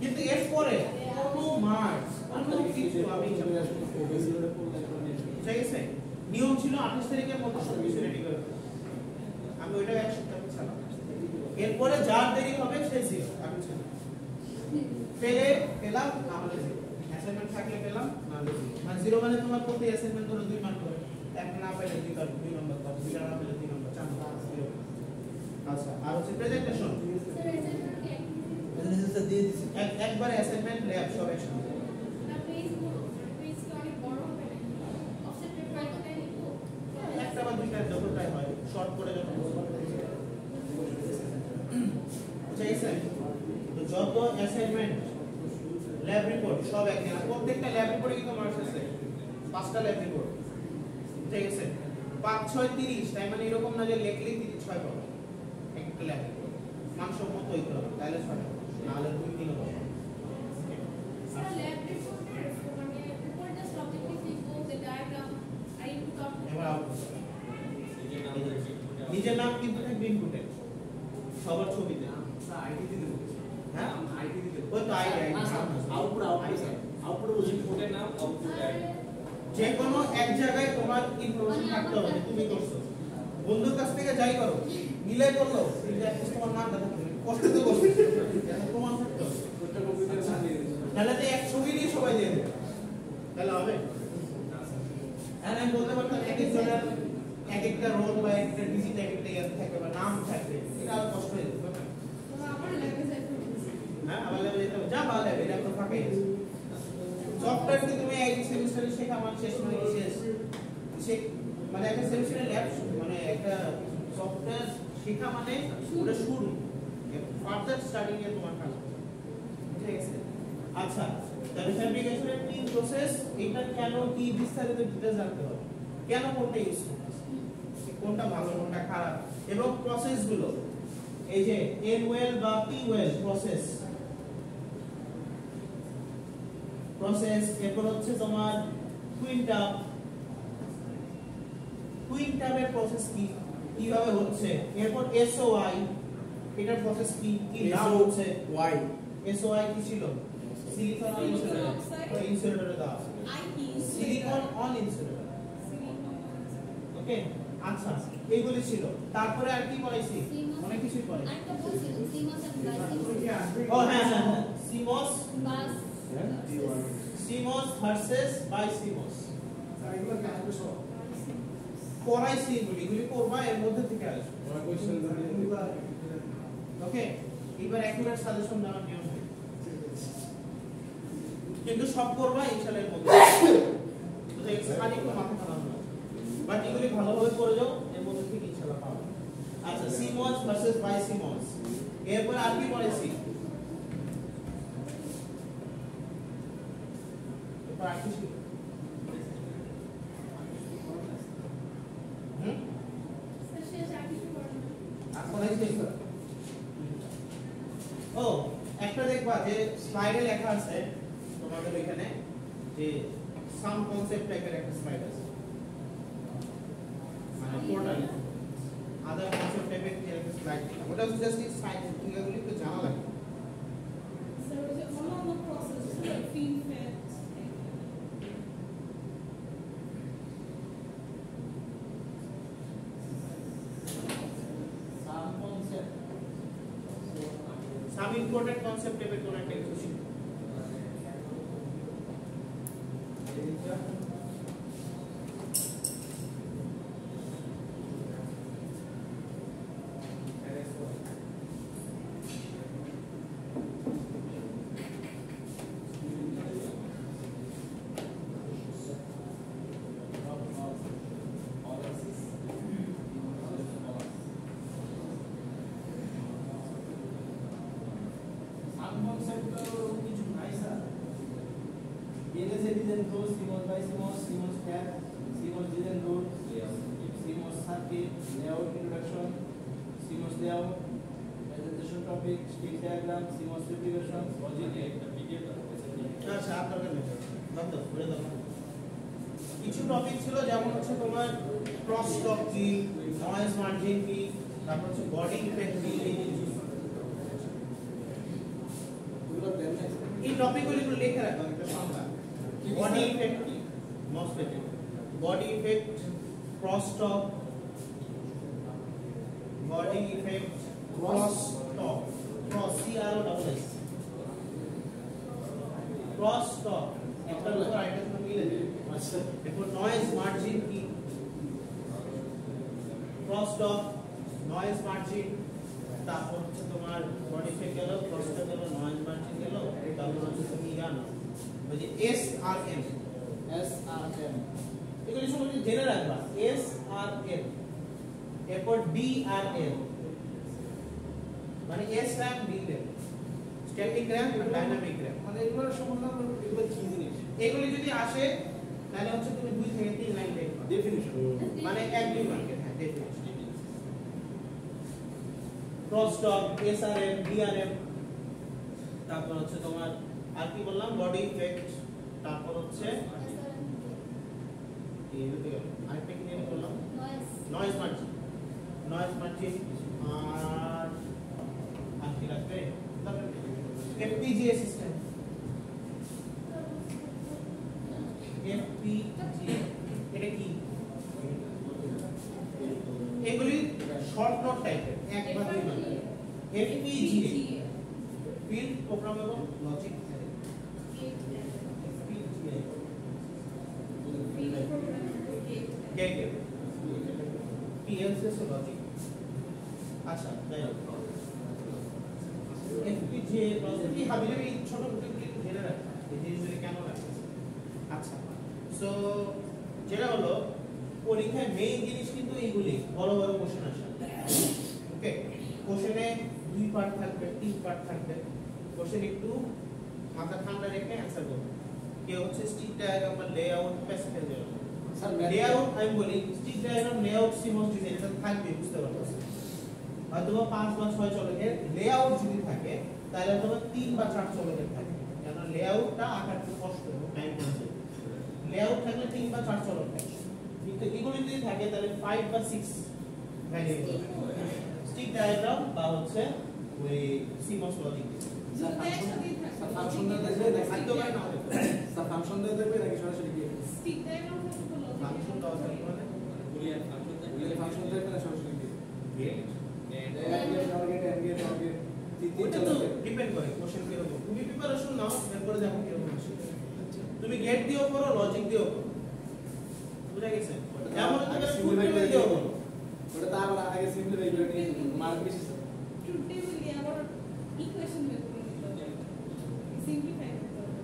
কিন্তু এর পরে কোনো মার্চ কোনো কিছু আমি ঠিক আছে, নিয়ম ছিল 28 তারিখের মধ্যে সব কিছু রেডি করে ফেলা। আমি ওইটা এক সপ্তাহ পিছালাম। এরপরে যার দেরি হবে সে জিরো, আমি ছিল পেলাম না হলে জিরো, অ্যাসাইনমেন্ট থাকলে পেলাম না হলে জিরো। মানে জিরো মানে তোমার প্রতি অ্যাসাইনমেন্ট ধরো 2 মার্ক করে, একটা না পাইলে 2 নম্বর পাও, দুইটা না পাইলে 3 নম্বর, 4 নম্বর, জিরো। আচ্ছা আর হচ্ছে প্রেজেন্টেশন, প্রেজেন্টেশন স্যার দিয়ে দিছি। একবারে অ্যাসাইনমেন্ট ল্যাব সব একসাথে। একটা বা দুইটা যতটাই হয়, শর্ট করে যত বুঝাইছেন? তো যত অ্যাসাইনমেন্ট ল্যাব রিপোর্ট সব একদিন, আর প্রত্যেকটা ল্যাব রিপোর্টে কিন্তু মার্কস আছে, 5টা ল্যাব রিপোর্ট, ঠিক আছে? 5 6 30, তাই মানে এরকম না যে লেখলেই 6 পাবো, একটা ল্যাব রিপোর্ট মানসম্মত হইতে হবে, তাহলে 6 পাবো, নাহলে 2 3 পাবো। স্যার ল্যাব রিপোর্টের মানে রিপোর্টটা সাবজেক্টিভ লিখবো, যে ডায়াগ্রাম আই টু কাপ এবার আউট নিজের নাম কিন্তু থাকবে ইনপুটে, সবার ছবিতে। স্যার আইডি দিতে বলছি। হ্যাঁ আইডি দিতে ওই তো আইডি আউটপুট স্যার। আউটপুট বলছি কোডের নাম আউটপুট অ্যাড। যে কোনো এক জায়গায় তোমার ইনফরমেশন থাকতে হবে যে তুমি করছো, বন্ধুর কাছ থেকে যাই করো মিলাই করলো, কিন্তু অ্যাটলিস্ট তোমার নামটা থাকতে হবে, কষ্ট তো করছো, প্রমাণ থাকতে হবে। কোডটা কম্পিউটারে চালিয়ে দিই। তাহলে তো এক ছবি নিয়ে সবাই দিয়ে দেবে, তাহলে হবে? হ্যাঁ আমি বলতে পারতাম এক একজনের এক একটা রোল বা একটা ডিজিট এক একটা ইয়ার থাকবে বা নাম থাকবে, এটা আর কষ্ট হয়ে যাবে। আমার ল্যাবে যাইতে হবে। হ্যাঁ আবার লেভেলে যেতে হবে, যা ভালো হবে, এটা তো ফাঁকাই আছে। সফটওয়্যার কি তুমি এক সেমিস্টারে শেখা মানে শেষ মানে কি শেষ? মানে একটা সেমিস্টারে ল্যাব মানে একটা সফটওয়্যার শেখা মানে ওটা শুরু, ফার্দার স্টাডিং এ তোমার কাজ, ঠিক আছে? আচ্ছা তাহলে ফ্যাব্রিকেশনের 3 প্রসেস, এটা কেন কি বিস্তারিত ডিটেইলস জানতে হবে, কেন কোনটা ইউজ করতেছে, কোনটা ভালো কোনটা খারাপ, এবং প্রসেসগুলো এই যে এনওয়েল বা পিওয়েল প্রসেস, এরপর হচ্ছে তোমার কুইন্টাবের প্রসেস কি, কিভাবে হচ্ছে, এরপর এসওআই এটার প্রসেস কি, কি নাম হচ্ছে, ওয়াই এসওআই কি ছিল, সিলিকন Silicon oxide. ইনসুলেটর দাও সিলিকন অন ইনসুলেটর। ওকে, আচ্ছা এইগুলি ছিল। তারপরে আর কি পড়াইছি? অনেক কিছুই পড়াইছি। আরেকটা বলছিলাম সিমস এন্ড বাইসিমস। ও হ্যাঁ হ্যাঁ হ্যাঁ, সিমস বাস সিমস ভার্সেস বাইসিমস স্যার এগুলো কি আসবে সব? পড়াইছি। এগুলি করবা, এর মধ্যে থেকে আসবে। ওরা কোশ্চেন দিবে। ওকে, এবার অ্যাকুরেট সাজেশন দেওয়ার নিয়ম নেই, কিন্তু সব করবা ইনশাআল্লাহ এর মধ্যে। তো খালি একটু মাথা খারাপ না, বাট এগুলি ভালোভাবে করে যাও, এর মধ্যে থেকে ইনশাআল্লাহ পাবো। আচ্ছা, সিমস ভার্সেস বাইসিমস। এরপর আর কি পড়েছি? এরপর আর কি ছিল? শেষ আর কিছু পড়া না। আর পড়াইছি? ও, একটা দেখবা যে স্লাইডে লেখা আছে তোমাদের এখানে যে সাম কনসেপ্ট টাইপের একটা স্লাইড আছে, মানে পোর্টাল আদার কনসেপ্ট টাইপের একটা স্লাইড। ওটা হচ্ছে জাস্ট এই সাইড এগুলো একটু জানা লাগে। So is it one on the process like feed fed? Some concept, some important concept টাইপের কোন একটা কিছু ছিল। সাম কনসেপ্ট তো কিছু নাই sir. BLSA design rules, CMOS by CMOS, CMOS cap, CMOS design rules, CMOS circuit, layout introduction, CMOS layout, presentation topic, stick diagram, CMOS configuration, logic. আচ্ছা, আপনাদের দাও করে দাও। কিছু টপিক ছিল যেমন হচ্ছে তোমার ক্রস টক কি, নয়েজ মার্জিন কি, তারপর হচ্ছে বডি ইফেক্ট কি। এগুলো দেন না। এই টপিকগুলো একটু লিখে রাখো একটা সংজ্ঞা। বডি ইফেক্ট কি, মসফেট, বডি ইফেক্ট, ক্রস টক, বডি ইফেক্ট, ক্রস টক, ক্রস CROSS, ক্রস টক একটার উপর আরেকটার সাথে মিলে যায়। আচ্ছা এরপর নয়েজ মার্জিন কি, ক্রস টক, নয়েজ মার্জিন, তারপর হচ্ছে তোমার বডি ইফেক্ট গেল, ক্রস টক গেল, নয়েজ মার্জিন গেল, তারপর হচ্ছে তুমি জানো ওই যে SRM, SRM, এগুলো সব জেনে রাখবা। SRM, এরপর DRM, মানে S RAM, D RAM, static RAM আর ডাইনামিক RAM। মানে এগুলোর সম্বন্ধে এগুলো কি জিনিস? এগুলি যদি আসে তাহলে হচ্ছে তুমি 2 থেকে 3 লাইন লিখবা, ডেফিনিশন। মানে 1-2 মার্কের। হ্যাঁ, ডেফিনিশন। ক্রস টক, SRM, DRM, তারপর হচ্ছে তোমার আর কি বললাম, বডি ইফেক্ট, তারপর হচ্ছে আরেকটা কি নিয়ে বললাম, নয়েজ মার্জিন, নয়েজ মার্জিন, আর কি লাগবে, FPGA সিস্টেম, FPGA এটা কি, এগুলি শর্ট নোট টাইপের, 1 বা 2 মার্কের। FPGA, field programmable logic array, FPGA gate PLC logic. আচ্ছা, যাই হোক, FPGA লজিক কি হবে, এই ছোট টুকরোগুলো একটু জেনে রাখা, এই জিনিসগুলো কেন রাখা। আচ্ছা, সো যেটা হলো পরীক্ষায় মেইন জিনিস কিন্তু এইগুলি, বড় বড় কোশ্চেন আসে। ওকে, কোশ্চেনে 2 পার্ট থাকবে, 3 পার্ট থাকবে। কোশ্চেন একটু মাথা ঠান্ডা রেখে অ্যানসার করবে। কেউ হচ্ছে স্টিক ডায়াগ্রাম বা লেআউট স্পেসিফাই করবে। স্যার লেআউট আমি বলি, stick diagram, layout, seems design এটা থাকবে, বুঝতে পারছো? হয়তো 5 বা 6 চলকের লেআউট যদি থাকে তাহলে হয়তো 3 বা 4 চলকের থাকে, কারণ লেআউটটা আঁকা একটু কষ্ট, টাইম কনজিউম। লেআউট থাকলে 3 বা 4 চলক থাকে, কিন্তু এগুলো যদি থাকে তাহলে 5 বা 6 ভ্যারিয়েবল, স্টিক ডায়াগ্রাম বা হচ্ছে ওই সিমস লজিক। স্যার দুটো একসাথেই থাকে। ফাংশন দিয়ে দেখবে নাকি থাকতে পারে না হতে পারে। স্যার ফাংশন দিয়ে দেখবে নাকি সরাসরি গিয়ে Stick diagram থাকলে তো logic ফাংশন দেওয়া থাকবে মানে বুলিয়ান ফাংশন দেখবে না সরাসরি গিয়ে গেট টার্গেট এন্ড তিন ওটা তো চলে ডিপেন্ড করে কোশ্চেন কিরকম। তুমি প্রিপারেশন নাও, এরপরে দেখো কিরকম আসে। তুমি গেট দিয়েও করো, লজিক দিয়েও করো, বুঝা গেছে? এমন হতে পারে ফুল টেবিল দিয়েও করো। ওটা তো আবার আগে সিম্পলি ভেবে মার্ক বেশি স্যার truth table দিয়ে আবার equation বের করে নিতে হবে। Simplify করতে হবে।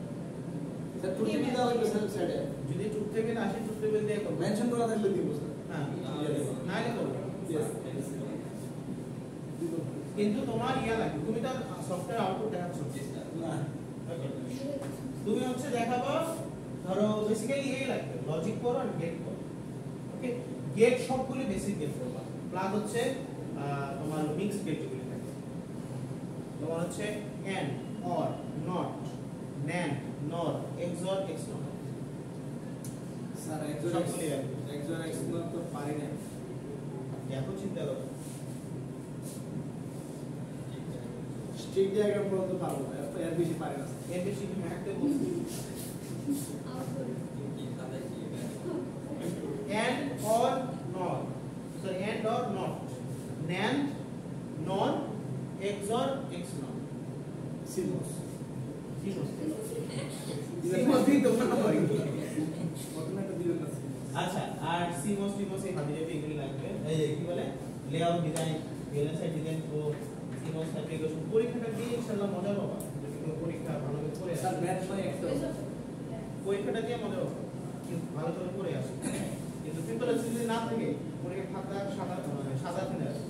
স্যার টু টিভি দাও লাগবে স্যার সাইডে যদি ট্রুথ টেবিল আসে, ট্রুথ টেবিল দিয়ে করো। মেনশন করা থাকলে দিব স্যার হ্যাঁ, নাইলে করো। ইয়েস কিন্তু তোমার ইয়া লাগে, তুমি তো সফটওয়্যার আউটপুট দেখাচ্ছ না Okay. তুমি হচ্ছে দেখাবো, ধরো বেসিক্যালি এই লাগবে, লজিক করো আর গেট করো। ওকে, গেট সবগুলি বেসিক গেট করবা, প্লাস হচ্ছে তোমার মিক্স গেট যেগুলি থাকে, তোমার হচ্ছে এন্ড, অর, নট, ন্যান্ড, নর, এক্সঅর, এক্সনর, স্যার সবগুলি লাগবে। একজন এক্সপ্লোর তো পারি না এত চিন্তা করো। স্টিক ডায়াগ্রাম পর্যন্ত পারবো না এর বেশি পারি না এর বেশি কি ম্যাথে বলছি? Out করে। and or not, sorry, and or not, NAND, NOR, XOR, XNOR, seems CMOS। Seems দিই তো না পারি প্রথমে একটা দিবেন না আচ্ছা, আর CMOS এই হাবিজাবি এগুলি লাগবে। এই যে কি বলে লেআউট ডিজাইন, VLSI ডিজাইন, তো CMOS অ্যাপ্লিকেশন পরীক্ষাটা দিয়ে ইনশাআল্লাহ মজা পাবা। যদি কেউ পরীক্ষা ভালো করে করে স্যার আসে, ম্যাথ নয় একটা পরীক্ষাটা দিয়ে মজা পাবা, কিন্তু ভালো করে করে আসে। কিন্তু প্রিপারেশন যদি না থাকে, পরীক্ষা খাতা সাদা ফেলে আসে।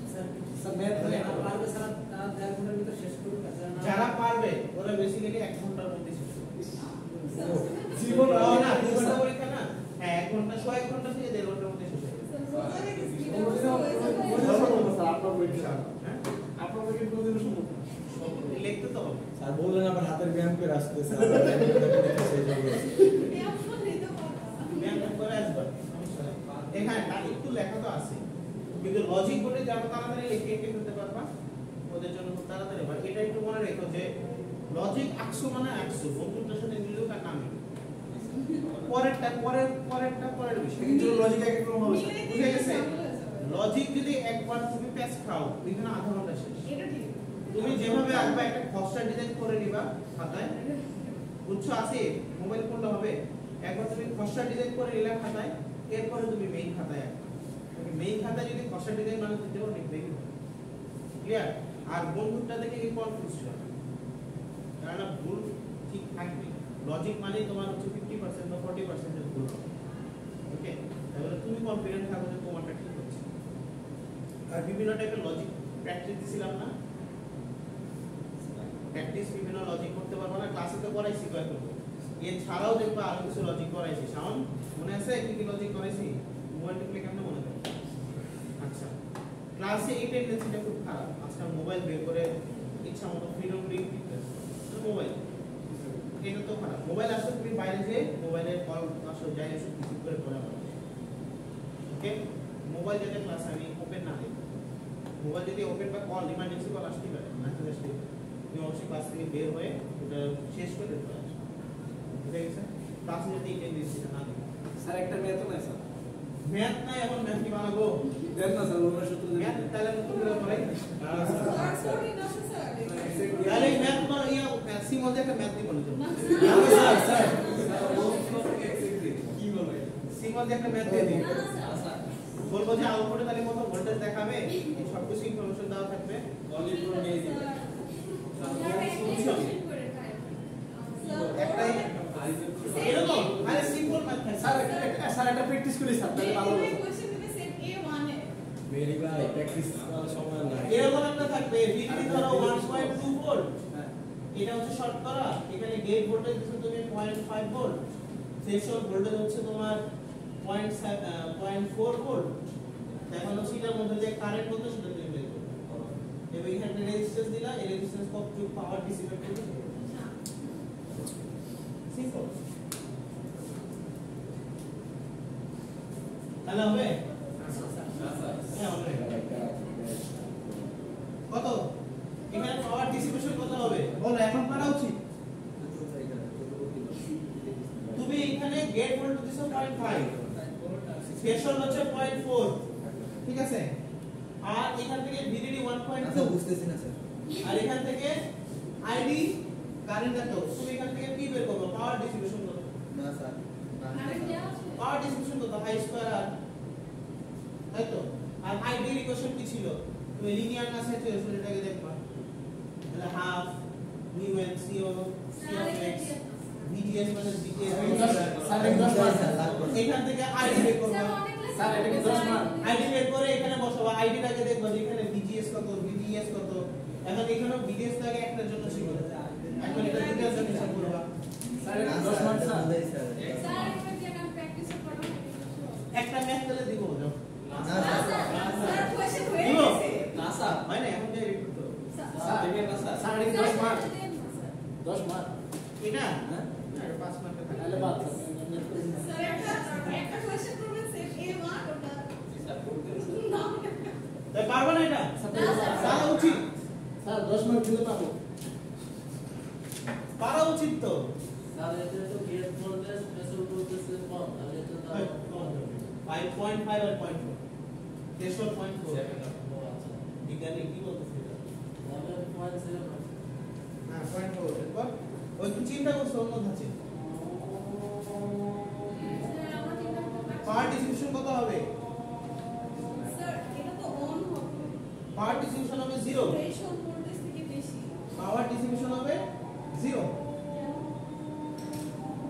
স্যার ম্যাথ নয় একটা পারবে স্যার তারা 1.5 ঘন্টার ভিতর শেষ করবে যারা পারবে ওরা বেসিক্যালি 1 ঘন্টার মধ্যে শেষ করবে। জীবন না 2 ঘন্টা পরীক্ষা না, হ্যাঁ 1 ঘন্টা, 1 ঘন্টা থেকে 1.5 ঘন্টার মধ্যে শেষ হয়ে যাবে। স্যার আপনার পরীক্ষা হ্যাঁ, আপনার পরীক্ষা কোনদিন সম্ভব না সবগুলি লিখতে তো হবে। স্যার বললেন আবার হাতের ব্যায়াম করে আসতে স্যার এই অপশন দিতে পারবা। ব্যায়াম করে আসবে, সমস্যা নেই। এখানে একটু লেখা তো আছে, কিন্তু লজিক বলে যারা তাড়াতাড়ি লিখে ফেলতে পারবা, ওদের জন্য খুব তাড়াতাড়ি হয়। এটা একটু মনে রেখো যে লজিক আকসু মানে আকসু, বন্ধুটার সাথে মিলুক আর না মিলুক, পরের বিষয়। কিন্তু লজিক এক রকম হবে স্যার বুঝে গেছে? লজিক যদি একবার তুমি প্যাচ খাও, ওইখানে আধা ঘন্টা শেষ। এটা ঠিক। তুমি যেভাবে আসবে একটা খসড়া ডিজাইন করে নিবা খাতায়, বুঝছো? আছে মোবাইল করলে হবে, একবার তুমি খসড়া ডিজাইন করে নিলা খাতায়, এরপরে তুমি মেইন খাতায় আসবে। মেইন খাতায় যদি খসড়া ডিজাইন মানে দিতে পারো, দেখবে ক্লিয়ার। আর বন্ধুটা দেখে কি কনফিউজ হবে, কারণ ভুল ঠিক থাকবে। লজিক মানে তোমার হচ্ছে 50% বা 40% এর ভুল হবে। ওকে, তাহলে তুমি কনফিডেন্ট থাকো যে তোমারটা ঠিক হচ্ছে। আর বিভিন্ন টাইপের লজিক প্র্যাকটিস দিছিলাম না, প্র্যাকটিস বিভিন্ন লজিক করতে পারবো না, ক্লাসে তো করাইছি কয়েকটা। এছাড়াও দেখবা আরো কিছু লজিক করাইছি। শাওন মনে আছে কি কি লজিক করাইছি? মোবাইল টিপলে কেমন মনে থাকে? আচ্ছা, ক্লাসে এই টেন্ডেন্সিটা খুব খারাপ, আজকাল মোবাইল বের করে ইচ্ছা মতো ফ্রিডম লিঙ্ক দিতে মোবাইল, এটা তো খারাপ। মোবাইল আসলে তুমি বাইরে যে মোবাইলের কল আসলে যাই এসে কিছু করে পড়া হবে। ওকে, মোবাইল যাতে ক্লাসে আমি ওপেন না দিই, মোবাইল যদি ওপেন বা কল ইমার্জেন্সি কল আসতে পারে, মেসেজ আসতে পারে, তুমি অবশ্যই ক্লাস থেকে বের হয়ে ওটা শেষ করে দিতে পারো। বুঝে গেছে? ক্লাসে যদি এই টেন্ডেন্সিটা না দিই। স্যার একটা ম্যাথ নাই স্যার ম্যাথ নাই, এখন ম্যাথ কি বানাবো? দেন না স্যার ওনার সূত্র ম্যাথ তাহলে নতুন করে পড়াই। স্যার সরি না স্যার। তাহলে ম্যাথ করো, ইয়া সি মধ্যে একটা ম্যাথ দিব না স্যার স্যার কি বলবে সি মধ্যে একটা ম্যাথ দিয়ে দিই। না স্যার। বলবো যে আউটপুটে তাহলে কত ভোল্টেজ দেখাবে, এই সব কিছু ইনফরমেশন দেওয়া থাকবে। একটাই এরকম, আরে সিম্পল ম্যাথ স্যার স্যার একটা প্র্যাকটিস করি স্যার তাহলে ভালো হবে মেরি ভাই প্র্যাকটিস করার সময় নাই এরকম একটা থাকবে, ভিডিও ধরো 1.2 ভোল্ট, এটা হচ্ছে শর্ট করা, এখানে গেট ভোল্টেজ দিছো তুমি 0.5 ভোল্ট, থ্রেশহোল্ড ভোল্টেজ হচ্ছে তোমার 0.4 ভোল্ট। এখন হচ্ছে এটার মধ্যে যে কারেন্ট কত সেটা তুমি বের করো, এবং এখানে রেজিস্ট্যান্স দিলা, এই রেজিস্ট্যান্স কতটুকু পাওয়ার ডিসিপেট করবে, সিম্পল। তাহলে হবে হ্যাঁ হবে। কত এখানে পাওয়ার ডিসিপেশন কত হবে বলো? 0.5 থ্রেশহোল্ড হচ্ছে 0.4 ঠিক আছে আর এখান থেকে ভিডিডি আচ্ছা 1.2 বুঝতেছি না স্যার আর এখান থেকে আইডি কারেন্ট এত তুমি এখান থেকে কি বের করবে পাওয়ার ডিস্ট্রিবিউশন কত না স্যার কারেন্ট দেওয়া আছে পাওয়ার ডিস্ট্রিবিউশন কত আই স্কয়ার আর তাই তো আর আইডি ইকুয়েশন কি ছিল তুমি লিনিয়ার না স্যাচুরেশন এটাকে দেখবা তাহলে half mu N C O C of x VGS minus VGS sir এটা 10 মার্ক এখান থেকে আইডি বের করবা স্যার, এটা কি 10 মার্ক? আইডি বের করে এখানে বসাবা আইডিটাকে দেখবা যে এখানে ভিজিএস কত ভিজিএস কত এখন এখানেও ভিজিএস লাগে একটার জন্য ছিল এখন এটা দুটার জন্য হিসাব করবা স্যার এটা 10 মার্ক স্যার স্যার এটা কি আমি প্র্যাকটিস করব একটা ম্যাথ তাহলে দিব যাও না না স্যার স্যার স্যার কোশ্চেন হয়ে দিব গেছে না স্যার হয় না এখন যাই রিপিট করো স্যার এটা না স্যার স্যার এটা 10 মার্ক 10 মার্ক এটা হ্যাঁ না এটা 5 মার্কের থাকে তাহলে বাদ স্যার একটা কোশ্চেন করবেন সেম এ মার্ক ওটা না তাই পারবে না এটা পারা উচিত স্যার 10 মার্ক দিলে পাবো পারা উচিত তো স্যার এটা তো গেট ভোল্টেজ প্রেসার ভোল্টেজ কম তাহলে তো তার 5.5 আর 0.4 থ্রেশহোল্ড 0.4 বিজ্ঞানী কি বলতেছে এটা তাহলে 0.0 হ্যাঁ 0.4 এরপর ওই তুমি চিন্তা করছো অন্য ধাঁচে স্যার আমরা চিন্তা করব পাওয়ার ডিস্ট্রিবিউশন কত হবে স্যার এটা তো অন হবে পাওয়ার ডিস্ট্রিবিউশন হবে 0 থ্রেশহোল্ড ভোল্টেজ থেকে বেশি পাওয়ার ডিস্ট্রিবিউশন হবে 0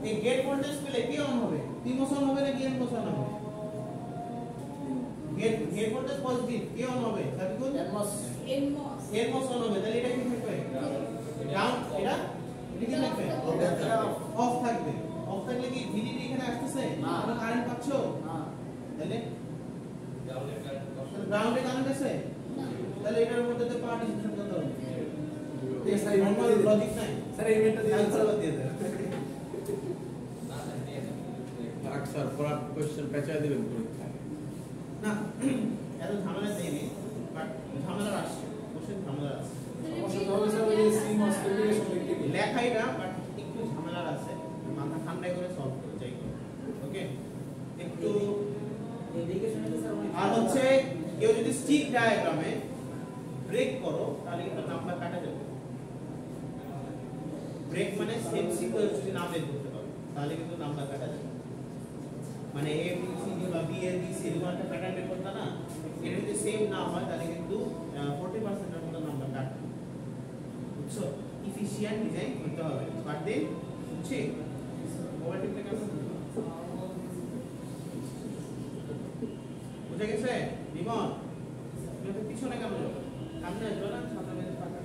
এই গেট ভোল্টেজ পেলে কি অন হবে পিমোস অন হবে নাকি এনমোস অন হবে গেট ভোল্টেজ পজিটিভ কি অন হবে সাবিকুল এনমস এনমস এনমোস অন হবে তাহলে এটা কি থাকবে গ্রাউন্ড এটা কি থাকবে অফ থাকবে অফ থাকলে কি ভিডিডি এখানে আসতেছে না। কোনো কারেন্ট পাচ্ছো না তাহলে গ্রাউন্ডে কারেন্ট আছে তাহলে এটার মধ্যে তো পাওয়ার ডিস্ট্রিবিউশন কত হবে এই স্যার ইভেন্টটা দিয়ে লজিক নাই স্যার ইভেন্টটা দিয়ে অ্যানসার দিয়ে দেন স্যার পড়ার কোশ্চেন পেঁচায় দিবেন পরীক্ষায় না এত ঝামেলা দেয়নি বাট ঝামেলা আসছে কোশ্চেন ঝামেলা আছে অবশ্য তাহলে স্যার ওই সিমস ক্যালকুলেশন লিখতে কি লেখাই না বাট একটু ঝামেলা আছে মাথা ঠান্ডা করে সলভ করে যাই ওকে একটু আর হচ্ছে কেউ যদি স্টিক ডায়াগ্রামে ব্রেক করো তাহলে কিন্তু নাম্বার কাটা যাবে ব্রেক মানে সেম সিকোয়েন্স যদি না বের করতে পারো তাহলে কিন্তু নাম্বার কাটা যাবে মানে এ বি সি ডি বা বি এর বি সি এর একটা প্যাটার্ন বের করতে না এটা যদি সেম না হয় তাহলে কিন্তু 40% এর মতো নাম্বার কাটবে বুঝছো ইফিশিয়েন্ট ডিজাইন করতে হবে বাট দেন বুঝছি মোবাইল টিপলে কেমন বুঝে গেছে বিমল তুমি তো পিছনে কেন যাবে সামনে আসবে না সামনে মেরে ফাঁকা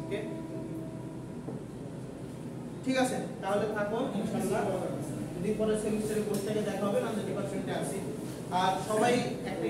ওকে ঠিক আছে তাহলে থাকো ইনশাআল্লাহ যদি পরের সেমিস্টারে কোর্স থেকে দেখা হবে না ডিপার্টমেন্টে আসি আর সবাই একটা